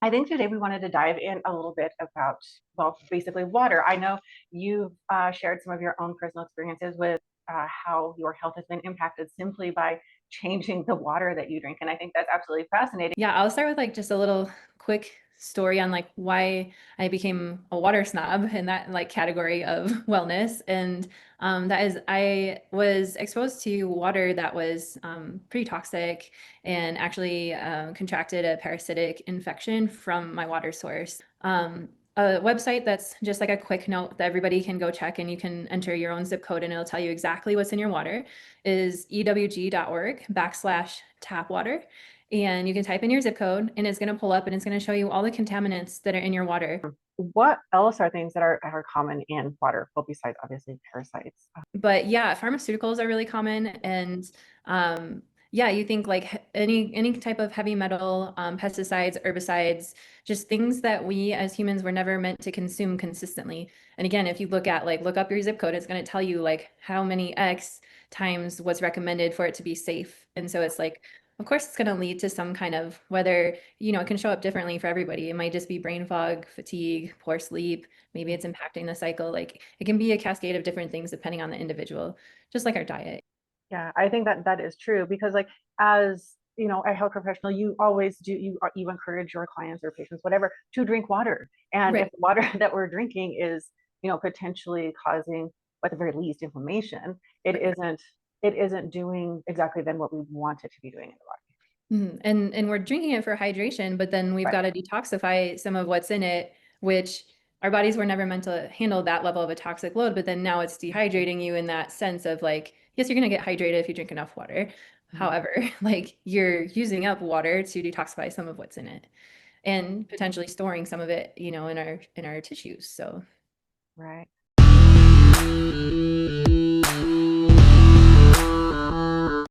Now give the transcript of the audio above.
I think today we wanted to dive in a little bit about, well, basically water. I know you've shared some of your own personal experiences with how your health has been impacted simply by changing the water that you drink. And I think that's absolutely fascinating. Yeah, I'll start with like just a little quick story on like why I became a water snob in that like category of wellness. And that is I was exposed to water that was pretty toxic and actually contracted a parasitic infection from my water source. A website that's just like a quick note that everybody can go check and you can enter your own zip code and it'll tell you exactly what's in your water is ewg.org/tap water. And you can type in your zip code and it's going to pull up and it's going to show you all the contaminants that are in your water. What else are things that are common in water? Well, besides obviously parasites. But yeah, pharmaceuticals are really common. And yeah, you think like any type of heavy metal, pesticides, herbicides, just things that we as humans were never meant to consume consistently. And again, if you look up your zip code, it's going to tell you like how many X times what's recommended for it to be safe. And so it's like, of course, it's going to lead to some kind of whether, it can show up differently for everybody. It might just be brain fog, fatigue, poor sleep. Maybe it's impacting the cycle. Like it can be a cascade of different things depending on the individual, just like our diet. Yeah, I think that is true because like as a health professional, you always do you encourage your clients or patients, whatever, to drink water. And Right. if the water that we're drinking is, potentially causing, at the very least, inflammation, it Right. isn't doing exactly then what we want it to be doing in the body. And we're drinking it for hydration, but then we've Right. got to detoxify some of what's in it, which our bodies were never meant to handle that level of a toxic load. But then now it's dehydrating you in that sense of like, yes, you're going to get hydrated if you drink enough water. However, like you're using up water to detoxify some of what's in it and potentially storing some of it, in our tissues. So Right.